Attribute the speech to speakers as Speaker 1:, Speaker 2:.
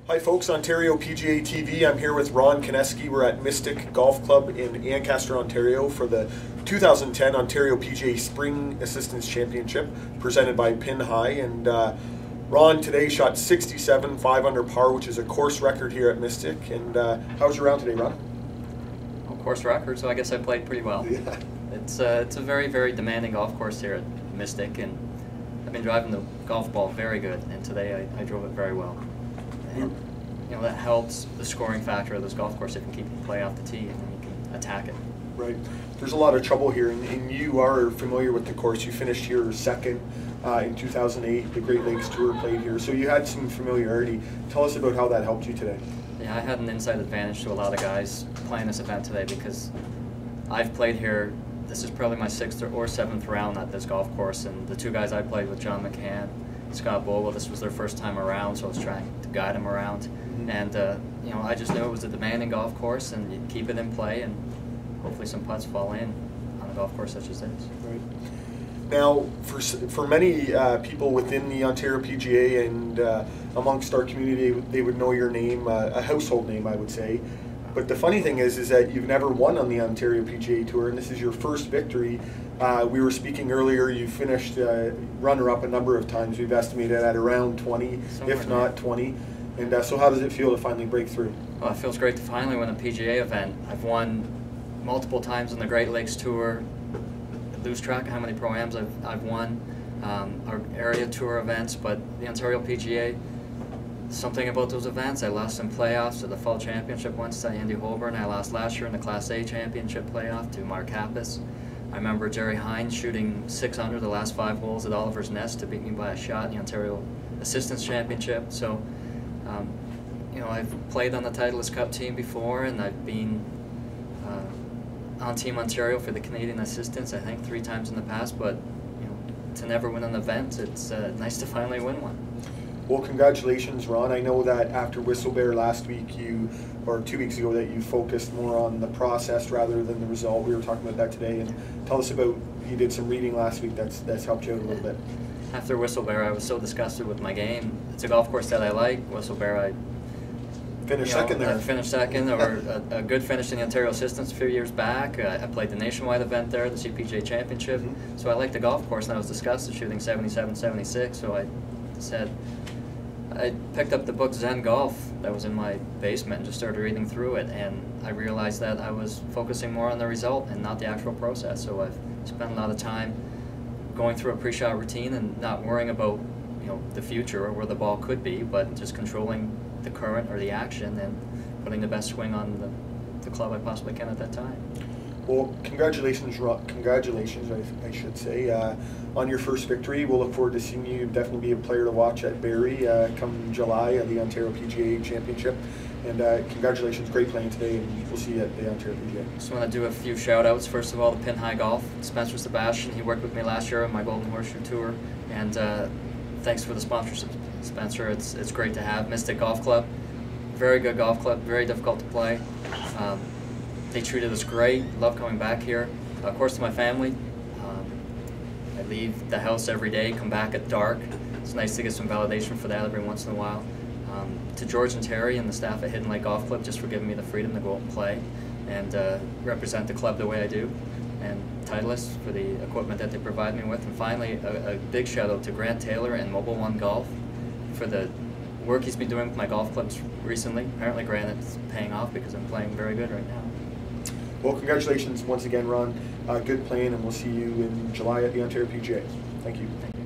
Speaker 1: Hi folks, Ontario PGA TV. I'm here with Ron Kenesky. We're at Mystic Golf Club in Ancaster, Ontario for the 2010 Ontario PGA Spring Assistance Championship presented by Pin High. And Ron today shot 67, 5 under par, which is a course record here at Mystic. And how was your round today, Ron?
Speaker 2: Well, course record, so I guess I played pretty well.
Speaker 1: Yeah.
Speaker 2: It's a very, very demanding golf course here at Mystic, and I've been driving the golf ball very good, and today I drove it very well. And, you know, that helps the scoring factor of this golf course if you can keep the play off the tee and then you can attack it.
Speaker 1: Right. There's a lot of trouble here, and you are familiar with the course. You finished here second in 2008. The Great Lakes Tour played here, so you had some familiarity. Tell us about how that helped you today.
Speaker 2: Yeah, I had an inside advantage to a lot of guys playing this event today because I've played here. This is probably my 6th or 7th round at this golf course, and the two guys I played with, John McCann, Scott Bogle, this was their first time around, so I was trying to guide them around. And you know, I just knew it was a demanding golf course, and you keep it in play, and hopefully some putts fall in on a golf course such as this.
Speaker 1: Right. Now, for many people within the Ontario PGA and amongst our community, they would know your name, a household name, I would say. But the funny thing is that you've never won on the Ontario PGA Tour, and this is your first victory. We were speaking earlier, you finished runner-up a number of times. We've estimated at around 20, if not 20. And so how does it feel to finally break through?
Speaker 2: Well, it feels great to finally win a PGA event. I've won multiple times on the Great Lakes Tour. I lose track of how many Pro-Ams I've won, our area tour events, but the Ontario PGA, something about those events. I lost in playoffs to the Fall Championship once to Andy Holborn. I lost last year in the Class A Championship playoff to Mark Kappas. I remember Jerry Hines shooting 6 under the last 5 holes at Oliver's Nest to beat me by a shot in the Ontario Assistance Championship. So, you know, I've played on the Titleist Cup team before, and I've been on Team Ontario for the Canadian Assistance, I think 3 times in the past. But you know, to never win an event, it's nice to finally win one.
Speaker 1: Well, congratulations, Ron. I know that after Whistlebear last week, or 2 weeks ago, that you focused more on the process rather than the result. We were talking about that today, and tell us about, you did some reading last week that's helped you out a little bit.
Speaker 2: After Whistlebear, I was so disgusted with my game. It's a golf course that I like. Whistlebear, I
Speaker 1: finished second there.
Speaker 2: I finished second, or a good finish in the Ontario Assistance a few years back. I played the nationwide event there, the CPGA Championship. So I liked the golf course, and I was disgusted shooting 77, 76. So I said, I picked up the book Zen Golf that was in my basement and just started reading through it, and I realized that I was focusing more on the result and not the actual process. So I've spent a lot of time going through a pre-shot routine and not worrying about, you know, the future or where the ball could be, but just controlling the current or the action and putting the best swing on the club I possibly can at that time.
Speaker 1: Well, congratulations, I should say, on your first victory. We'll look forward to seeing you definitely be a player to watch at Barrie come July at the Ontario PGA Championship. And congratulations, great playing today, and we'll see you at the Ontario PGA.
Speaker 2: Just want to do a few shout-outs. First of all, to Pin High Golf, Spencer Sebastian. He worked with me last year on my Golden Horseshoe Tour, and thanks for the sponsorship, Spencer. It's great to have. Mystic Golf Club, very good golf club, very difficult to play. They treated us great. Love coming back here. Of course, to my family, I leave the house every day, come back at dark. It's nice to get some validation for that every once in a while. To George and Terry and the staff at Hidden Lake Golf Club, just for giving me the freedom to go out and play and represent the club the way I do. And Titleist for the equipment that they provide me with. And finally, a big shout out to Grant Taylor and Mobile One Golf for the work he's been doing with my golf clubs recently. Apparently, Grant is paying off because I'm playing very good right now.
Speaker 1: Well, congratulations once again, Ron. Good playing, and we'll see you in July at the Ontario PGA. Thank you.
Speaker 2: Thank you.